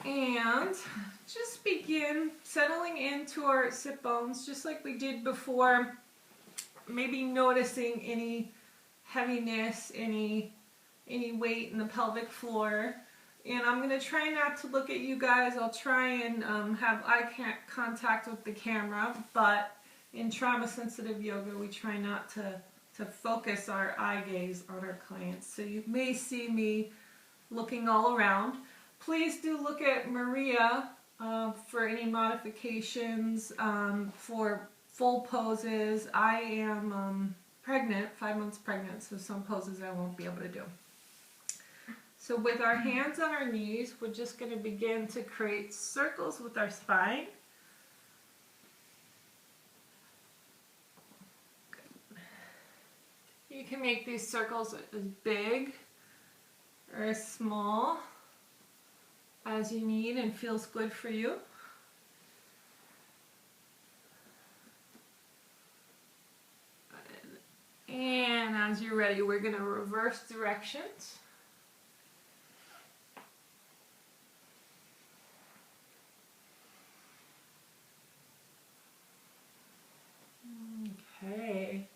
And just begin settling into our sit bones just like we did before. Maybe noticing any heaviness, any weight in the pelvic floor. And I'm going to try not to look at you guys. I'll try and have eye contact with the camera, but in trauma-sensitive yoga, we try not to focus our eye gaze on our clients. So you may see me looking all around. Please do look at Maria for any modifications, for full poses. I am pregnant, 5 months pregnant, so some poses I won't be able to do. So with our hands on our knees, we're just going to begin to create circles with our spine. You can make these circles as big or as small as you need and feels good for you. And as you're ready, we're going to reverse directions. Okay.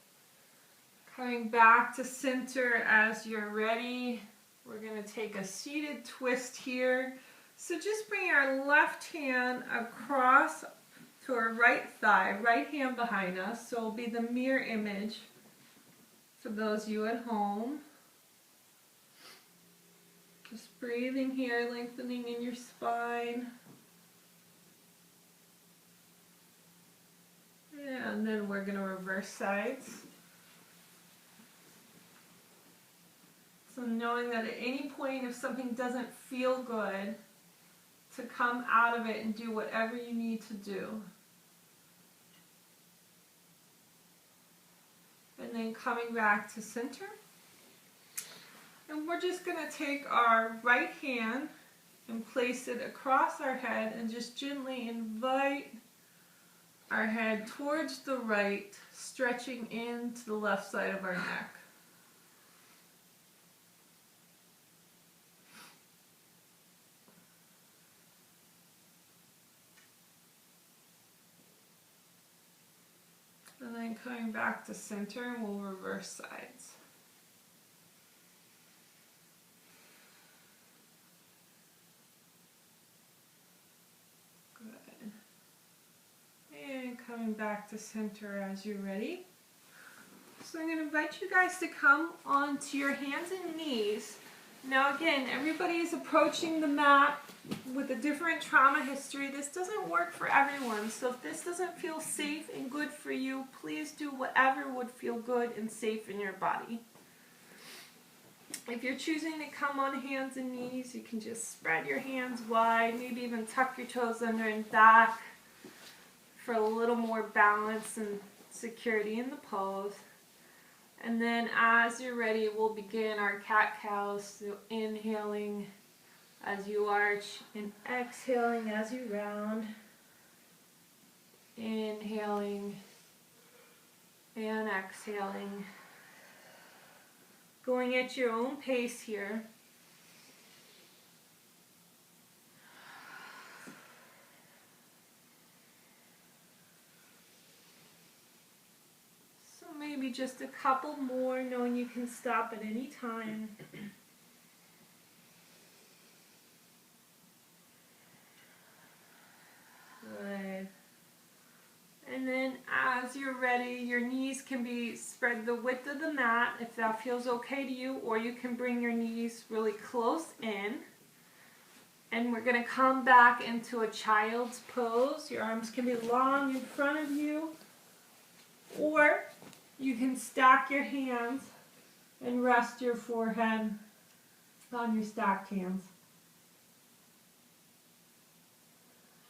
Coming back to center as you're ready. We're going to take a seated twist here. So just bring our left hand across to our right thigh, right hand behind us. So it'll be the mirror image for those of you at home. Just breathing here, lengthening in your spine. And then we're going to reverse sides. So knowing that at any point if something doesn't feel good, to come out of it and do whatever you need to do. And then coming back to center. And we're just going to take our right hand and place it across our head and just gently invite our head towards the right, stretching into the left side of our neck. And then coming back to center, and we'll reverse sides. Good. And coming back to center as you're ready. So I'm going to invite you guys to come onto your hands and knees. Now again, everybody is approaching the mat with a different trauma history. This doesn't work for everyone, so if this doesn't feel safe and good for you, please do whatever would feel good and safe in your body. If you're choosing to come on hands and knees, you can just spread your hands wide, maybe even tuck your toes under and back for a little more balance and security in the pose. And then as you're ready, we'll begin our cat-cows. So inhaling as you arch and exhaling as you round. Inhaling and exhaling. Going at your own pace here. Maybe just a couple more, knowing you can stop at any time. Good. And then as you're ready, your knees can be spread the width of the mat if that feels okay to you, or you can bring your knees really close in. And we're going to come back into a child's pose. Your arms can be long in front of you, or you can stack your hands and rest your forehead on your stacked hands.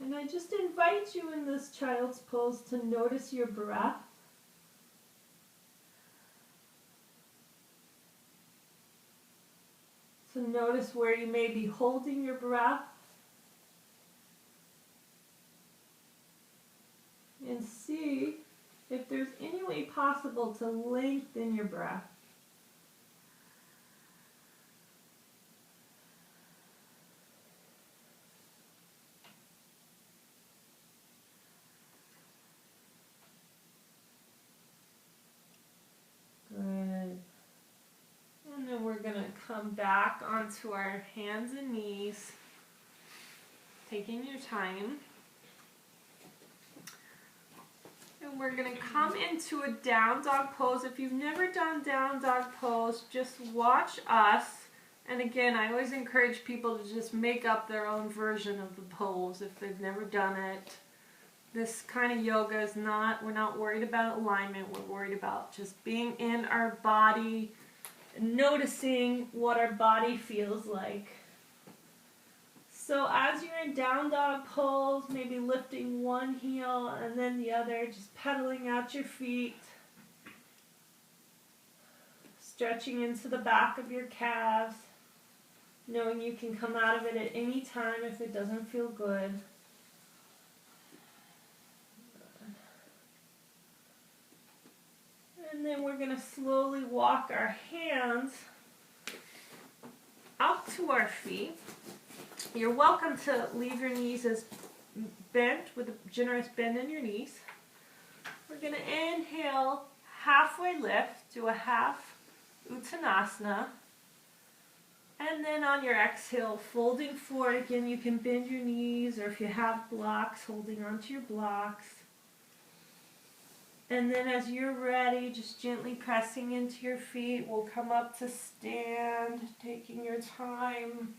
And I just invite you in this child's pose to notice your breath. So notice where you may be holding your breath. And see if there's any way possible to lengthen your breath. to come back onto our hands and knees, taking your time. And we're going to come into a down dog pose. If you've never done down dog pose, just watch us. And again, I always encourage people to just make up their own version of the pose if they've never done it. This kind of yoga is not, we're not worried about alignment, we're worried about just being in our body, noticing what our body feels like. So as you're in down dog pose, maybe lifting one heel and then the other, just pedaling out your feet, stretching into the back of your calves, knowing you can come out of it at any time if it doesn't feel good. And then we're going to slowly walk our hands out to our feet. You're welcome to leave your knees as bent with a generous bend in your knees. We're going to inhale, halfway lift, do a half Uttanasana. And then on your exhale, folding forward. Again, you can bend your knees, or if you have blocks, holding onto your blocks. And then as you're ready, just gently pressing into your feet, we'll come up to stand, taking your time.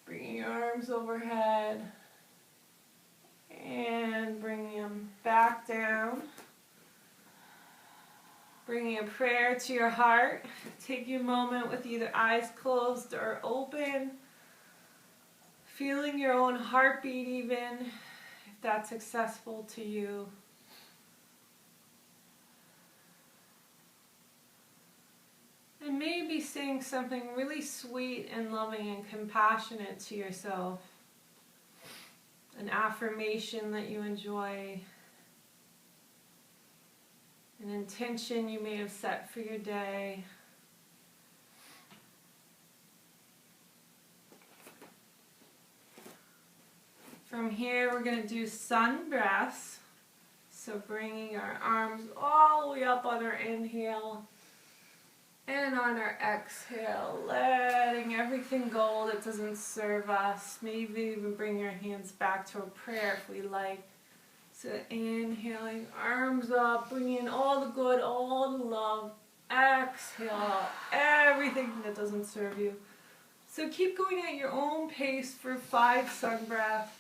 Bringing your arms overhead and bringing them back down. Bringing a prayer to your heart. Take your moment with either eyes closed or open. Feeling your own heartbeat even, if that's accessible to you. And maybe saying something really sweet and loving and compassionate to yourself. An affirmation that you enjoy. An intention you may have set for your day. From here, we're going to do sun breaths. So bringing our arms all the way up on our inhale. And on our exhale, letting everything go that doesn't serve us. Maybe even bring your hands back to a prayer if we like. So inhaling, arms up, bring in all the good, all the love. Exhale, everything that doesn't serve you. So keep going at your own pace for 5 sun breaths.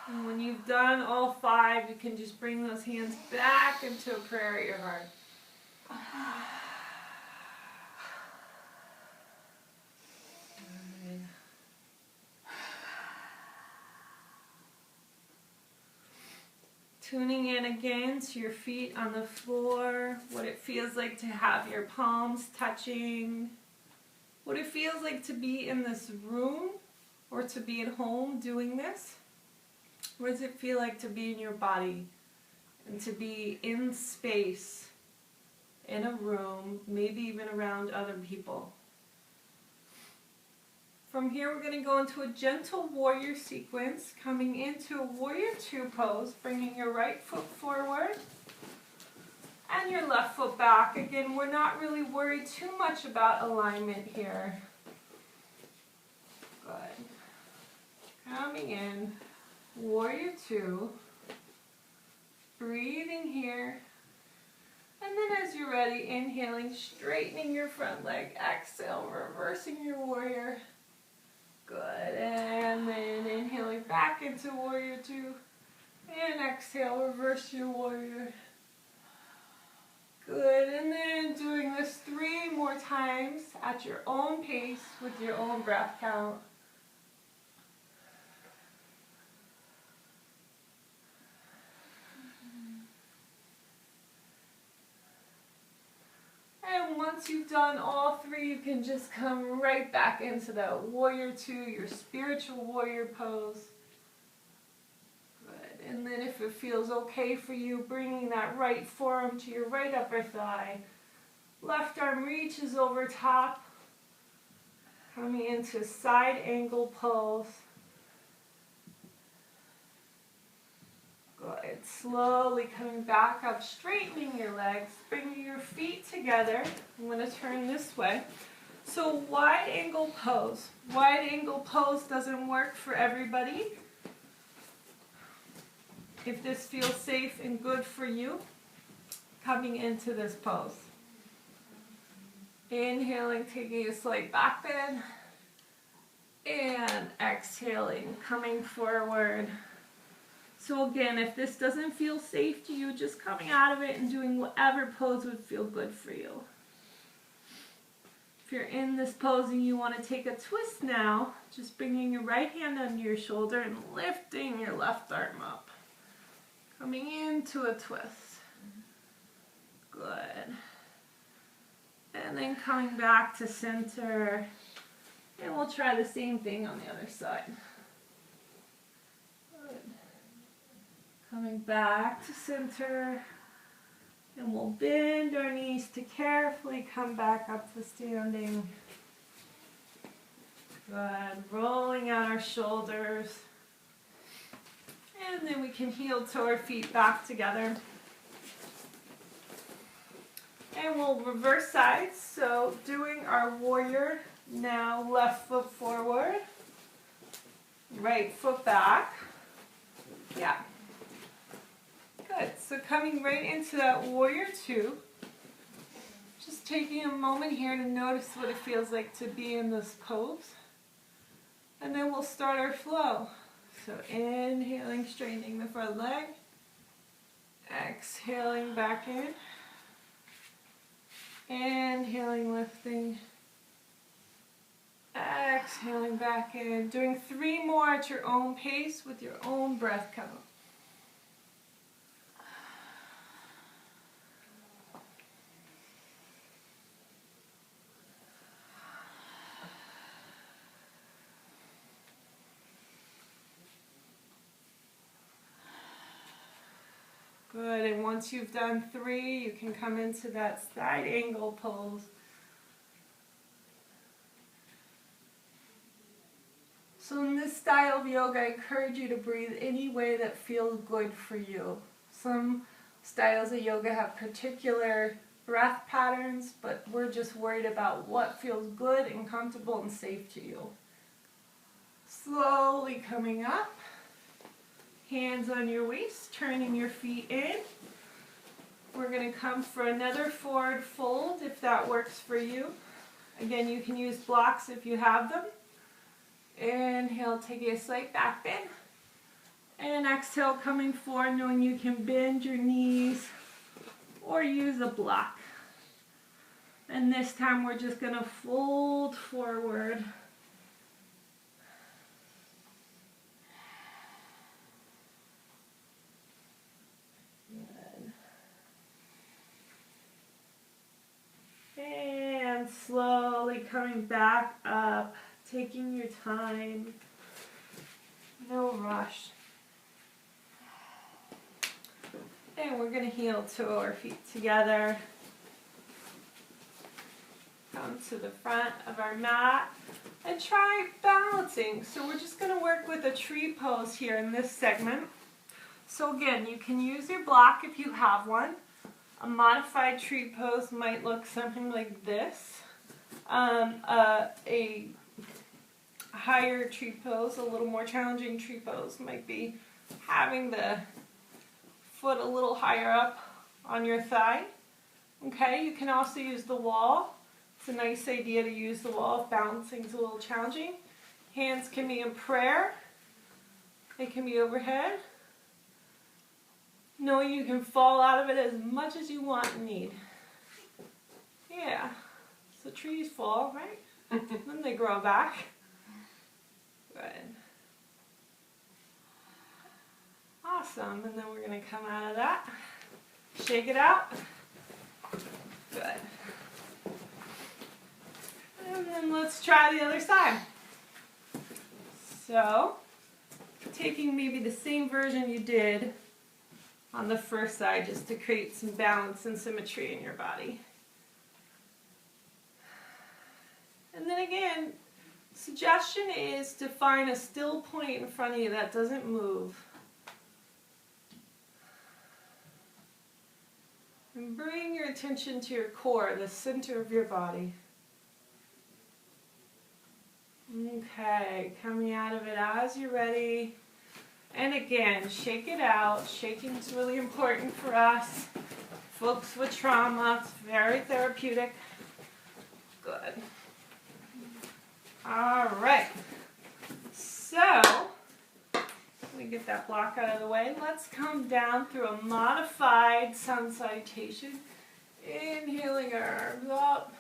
And when you've done all 5, you can just bring those hands back into a prayer at your heart. Good. Tuning in again to your feet on the floor, what it feels like to have your palms touching, what it feels like to be in this room or to be at home doing this. What does it feel like to be in your body and to be in space, in a room, maybe even around other people? From here, we're going to go into a gentle warrior sequence, coming into a warrior 2 pose, bringing your right foot forward and your left foot back. Again, we're not really worried too much about alignment here. Good. Coming in. Warrior 2, breathing here, and then as you're ready, inhaling, straightening your front leg, exhale, reversing your warrior, good, and then inhaling back into warrior 2, and exhale, reverse your warrior, good, and then doing this 3 more times at your own pace with your own breath count. And once you've done all 3, you can just come right back into that warrior 2, your spiritual warrior pose. Good. And then if it feels okay for you, bringing that right forearm to your right upper thigh. Left arm reaches over top, coming into side angle pose. Good. Slowly coming back up, straightening your legs, bringing your feet together. I'm going to turn this way. So wide angle pose. Wide angle pose doesn't work for everybody. If this feels safe and good for you, coming into this pose. Inhaling, taking a slight back bend, and exhaling, coming forward. So again, if this doesn't feel safe to you, just coming out of it and doing whatever pose would feel good for you. If you're in this pose and you want to take a twist now, just bringing your right hand under your shoulder and lifting your left arm up. Coming into a twist. Good. And then coming back to center. And we'll try the same thing on the other side. Good. Coming back to center. And we'll bend our knees to carefully come back up to standing. Good. Rolling out our shoulders. And then we can heel toe our feet back together. And we'll reverse sides. So doing our warrior now, left foot forward, right foot back. Yeah. Good. So coming right into that warrior two. Just taking a moment here to notice what it feels like to be in this pose. And then we'll start our flow. So inhaling, straightening the front leg. Exhaling back in. Inhaling, lifting. Exhaling back in. Doing 3 more at your own pace with your own breath count. Good, and once you've done 3, you can come into that side angle pose. So in this style of yoga, I encourage you to breathe any way that feels good for you. Some styles of yoga have particular breath patterns, but we're just worried about what feels good and comfortable and safe to you. Slowly coming up. Hands on your waist, turning your feet in. We're going to come for another forward fold if that works for you. Again, you can use blocks if you have them. Inhale, taking a slight back bend. And exhale, coming forward, knowing you can bend your knees or use a block. And this time we're just going to fold forward. And slowly coming back up, taking your time, no rush. And we're going to heel toe our feet together. Come to the front of our mat and try balancing. So we're just going to work with a tree pose here in this segment. So again, you can use your block if you have one. A modified tree pose might look something like this. A higher tree pose, a little more challenging tree pose might be having the foot a little higher up on your thigh. Okay, you can also use the wall. It's a nice idea to use the wall if balancing is a little challenging. Hands can be in prayer. They can be overhead. Knowing you can fall out of it as much as you want and need. Yeah. So trees fall, right? Then they grow back. Good. Awesome. And then we're going to come out of that. Shake it out. Good. And then let's try the other side. So, taking maybe the same version you did on the first side just to create some balance and symmetry in your body. And then again, suggestion is to find a still point in front of you that doesn't move. And bring your attention to your core, the center of your body. Okay, coming out of it as you're ready. And again, shake it out. Shaking is really important for us. Folks with trauma, it's very therapeutic. Good. All right. So, let me get that block out of the way. Let's come down through a modified sun salutation. Inhaling our arms up.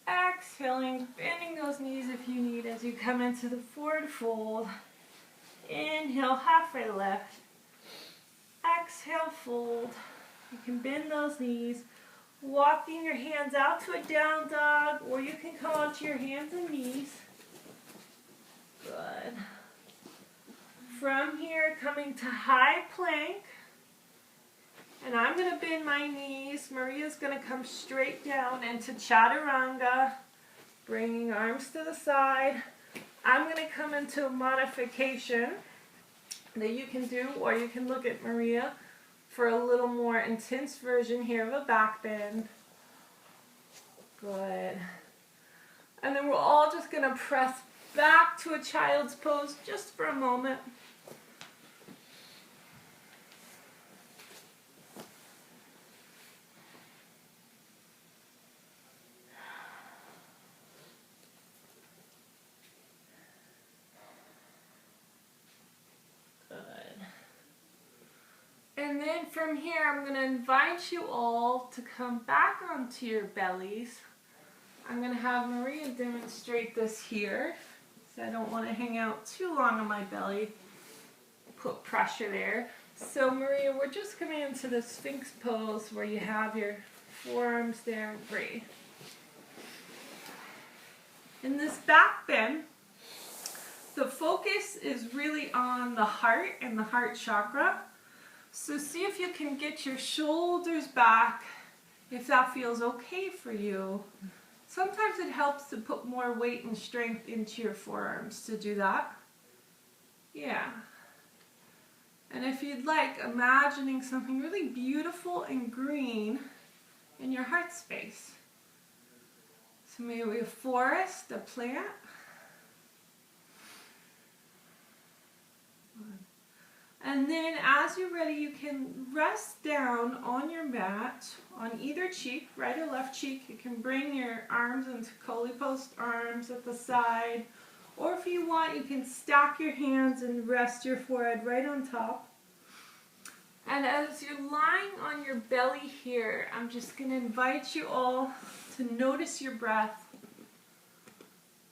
Exhaling, bending those knees if you need as you come into the forward fold. Inhale, halfway lift. Exhale, fold. You can bend those knees. Walking your hands out to a down dog, or you can come onto your hands and knees. Good. From here, coming to high plank. And I'm going to bend my knees. Maria's going to come straight down into chaturanga, bringing arms to the side. I'm going to come into a modification that you can do, or you can look at Maria for a little more intense version here of a back bend. Good. And then we're all just going to press back to a child's pose just for a moment. And then from here, I'm going to invite you all to come back onto your bellies. I'm going to have Maria demonstrate this here, so I don't want to hang out too long on my belly, put pressure there. So Maria, we're just coming into the Sphinx pose where you have your forearms there and breathe. In this back bend, the focus is really on the heart and the heart chakra. So see if you can get your shoulders back, if that feels okay for you. Sometimes it helps to put more weight and strength into your forearms to do that. Yeah. And if you'd like, imagining something really beautiful and green in your heart space. So maybe a forest, a plant. And then as you're ready, you can rest down on your mat on either cheek, right or left cheek. You can bring your arms into Coley Post arms at the side. Or if you want, you can stack your hands and rest your forehead right on top. And as you're lying on your belly here, I'm just going to invite you all to notice your breath.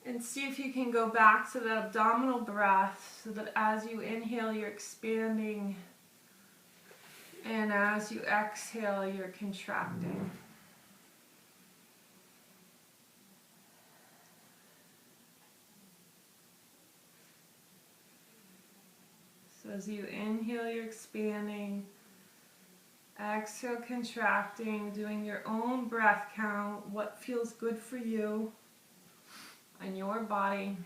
And see if you can go back to that abdominal breath so that as you inhale, you're expanding. And as you exhale, you're contracting. So as you inhale, you're expanding. Exhale, contracting, doing your own breath count, what feels good for you and your body.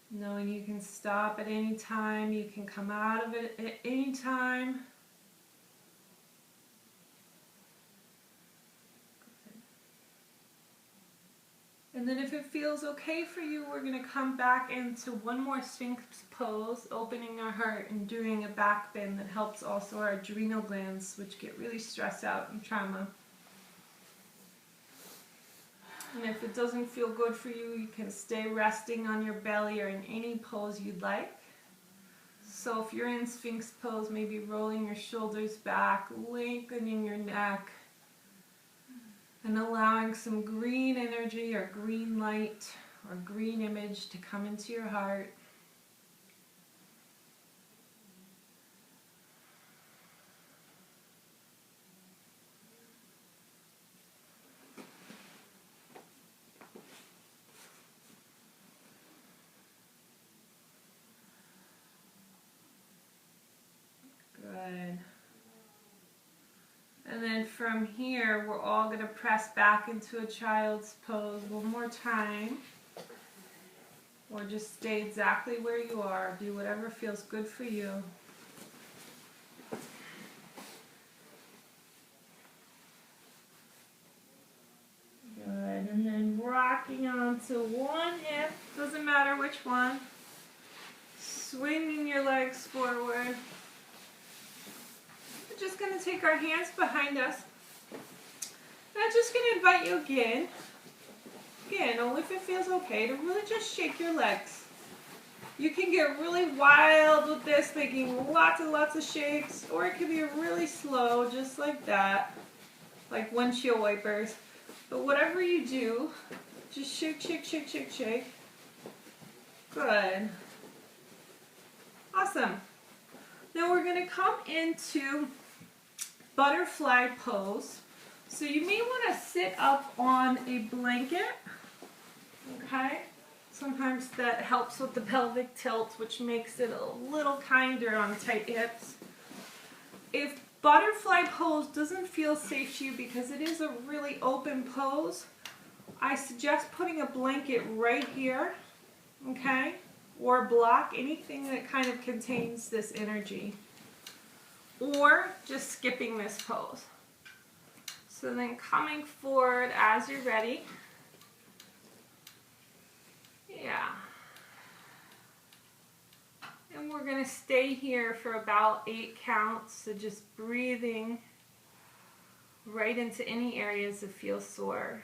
Knowing you can stop at any time, you can come out of it at any time. And then if it feels okay for you, we're going to come back into one more Sphinx pose, opening our heart and doing a back bend that helps also our adrenal glands, which get really stressed out in trauma. And if it doesn't feel good for you, you can stay resting on your belly or in any pose you'd like. So if you're in Sphinx pose, maybe rolling your shoulders back, lengthening your neck, and allowing some green energy or green light or green image to come into your heart. from here, we're all going to press back into a child's pose one more time. Or just stay exactly where you are. Do whatever feels good for you. Good. And then rocking onto one hip. Doesn't matter which one. Swinging your legs forward. We're just going to take our hands behind us. And I'm just going to invite you again, only if it feels okay, to really just shake your legs. You can get really wild with this, making lots and lots of shakes, or it can be really slow, just like that, like windshield wipers. But whatever you do, just shake, shake, shake, shake, shake. Good. Awesome. Now we're going to come into butterfly pose. So you may want to sit up on a blanket. Okay, sometimes that helps with the pelvic tilt, which makes it a little kinder on tight hips. If butterfly pose doesn't feel safe to you because it is a really open pose, I suggest putting a blanket right here, okay, or block, anything that kind of contains this energy, or just skipping this pose. So then coming forward as you're ready. Yeah. And we're going to stay here for about 8 counts, so just breathing right into any areas that feel sore.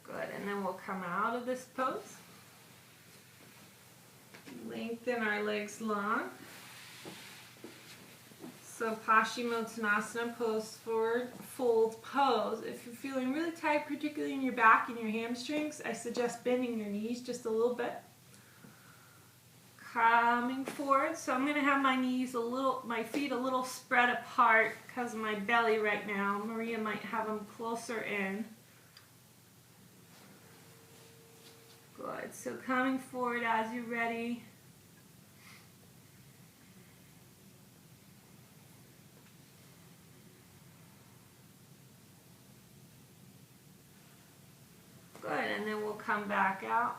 Good, and then we'll come out of this pose. Lengthen our legs long. So Paschimottanasana, pose forward, fold pose. If you're feeling really tight, particularly in your back and your hamstrings, I suggest bending your knees just a little bit. Coming forward, so I'm going to have my feet a little spread apart because of my belly right now. Maria might have them closer in. Good, so coming forward as you're ready. Good, and then we'll come back out.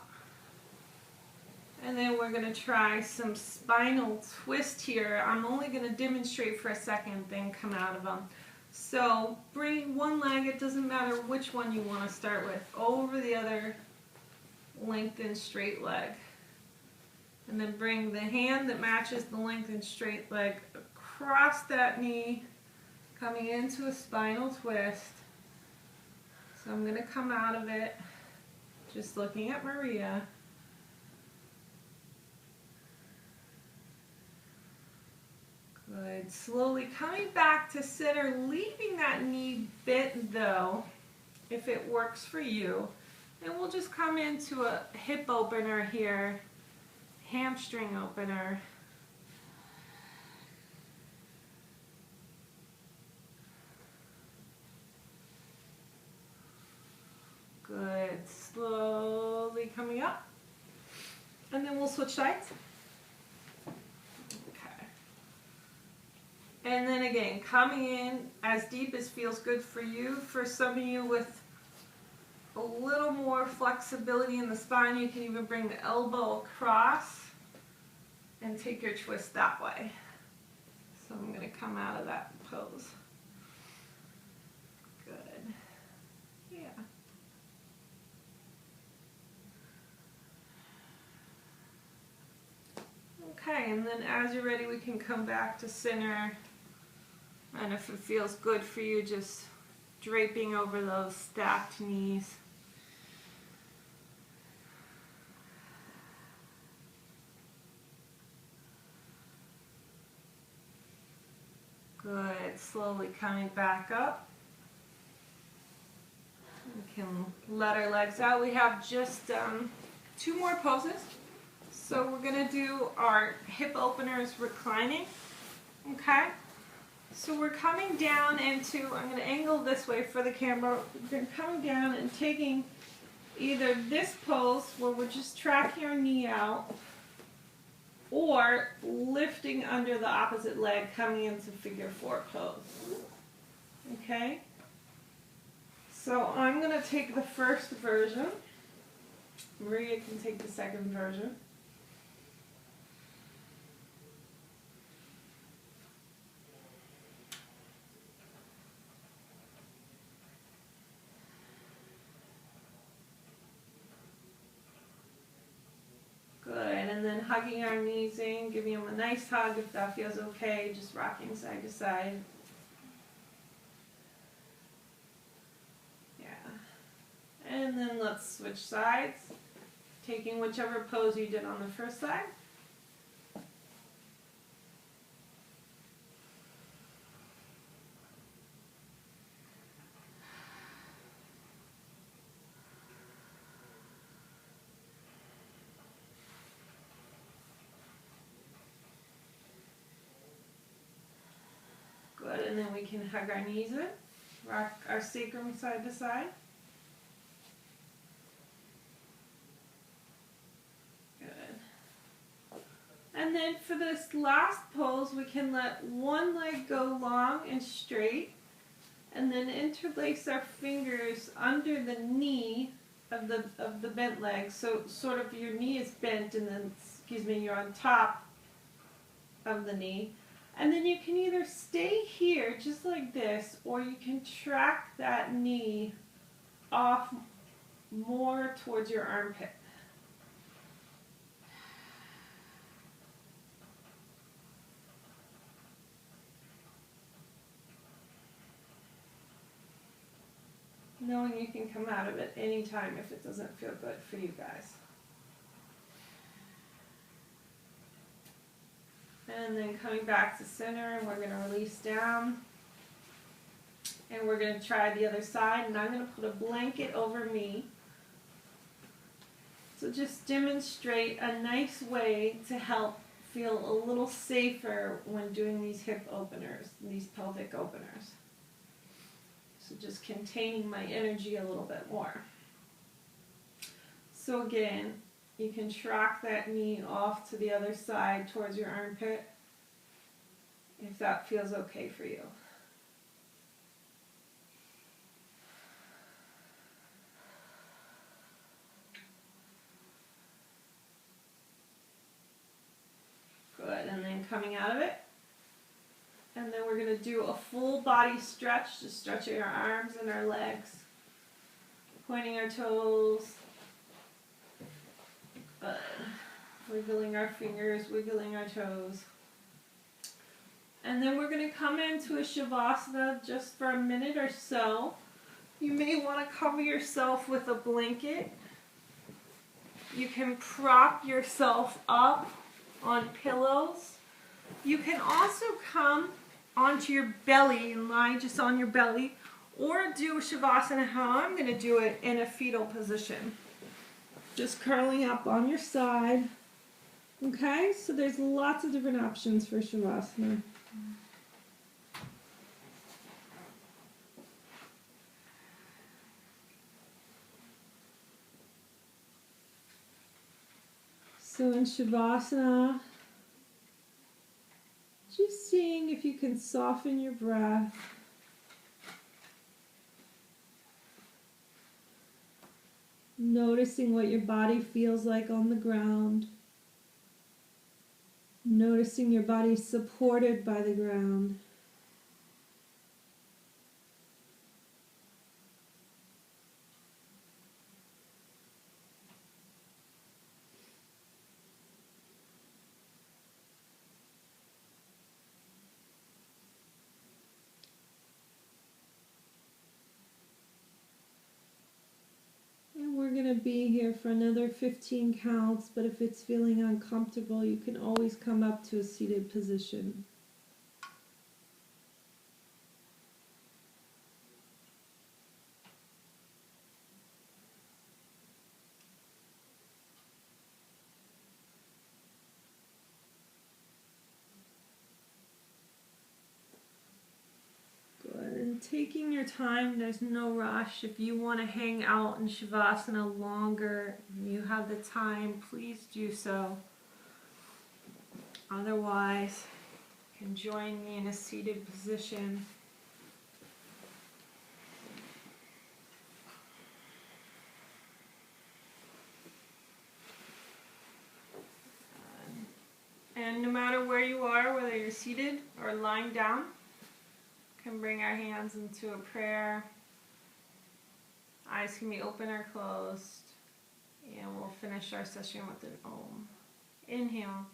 And then we're going to try some spinal twist here. I'm only going to demonstrate for a second, then come out of them. So bring one leg, it doesn't matter which one you want to start with, over the other lengthened straight leg. And then bring the hand that matches the lengthened straight leg across that knee, coming into a spinal twist. So I'm going to come out of it, just looking at Maria. Good. Slowly coming back to center, leaving that knee bent though, if it works for you. And we'll just come into a hip opener here, hamstring opener. Good. Slowly coming up. And then we'll switch sides. Okay. And then again, coming in as deep as feels good for you. For some of you with a little more flexibility in the spine, you can even bring the elbow across and take your twist that way. So I'm going to come out of that pose. Good. Yeah. Okay, and then as you're ready, we can come back to center. And if it feels good for you, just draping over those stacked knees. Good. Slowly coming back up. We can let our legs out. We have just 2 more poses. So we're going to do our hip openers reclining. Okay? So we're coming down into, I'm going to angle this way for the camera. We're coming down and taking either this pose where we're just tracking our knee out, or lifting under the opposite leg, coming into figure 4 pose. Okay? So I'm going to take the first version. Maria can take the second version. Good, and then hugging our knees in, giving them a nice hug if that feels okay, just rocking side to side. Yeah. And then let's switch sides, taking whichever pose you did on the first side. Good, and then we can hug our knees in, rock our sacrum side to side. Good. And then for this last pose, we can let one leg go long and straight, and then interlace our fingers under the knee of the bent leg. So sort of your knee is bent, and then, you're on top of the knee. And then you can either stay here, just like this, or you can track that knee off more towards your armpit. Knowing you can come out of it anytime if it doesn't feel good for you guys. And then coming back to center, and we're going to release down. And we're going to try the other side, and I'm going to put a blanket over me. So just demonstrate a nice way to help feel a little safer when doing these hip openers, these pelvic openers. So just containing my energy a little bit more. So again, you can track that knee off to the other side towards your armpit if that feels okay for you. Good, and then coming out of it. And then we're going to do a full body stretch, just stretching our arms and our legs, pointing our toes. Good. Wiggling our fingers, wiggling our toes. And then we're going to come into a Shavasana just for a minute or so. You may want to cover yourself with a blanket. You can prop yourself up on pillows. You can also come onto your belly and lie just on your belly, or do Shavasana how I'm going to do it in a fetal position. Just curling up on your side. Okay, so there's lots of different options for Shavasana. So in Shavasana, just seeing if you can soften your breath. Noticing what your body feels like on the ground. Noticing your body supported by the ground. We're going to be here for another 15 counts, but if it's feeling uncomfortable, you can always come up to a seated position. Go ahead and taking your time. There's no rush. If you want to hang out in Shavasana longer, you have the time, please do so. Otherwise, you can join me in a seated position. And no matter where you are, whether you're seated or lying down, we can bring our hands into a prayer. Eyes can be open or closed. And we'll finish our session with an Om. Inhale.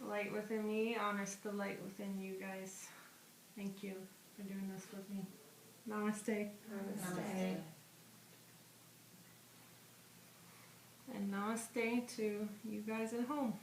Light within me honors the light within you guys. Thank you for doing this with me. Namaste. Namaste. And namaste to you guys at home.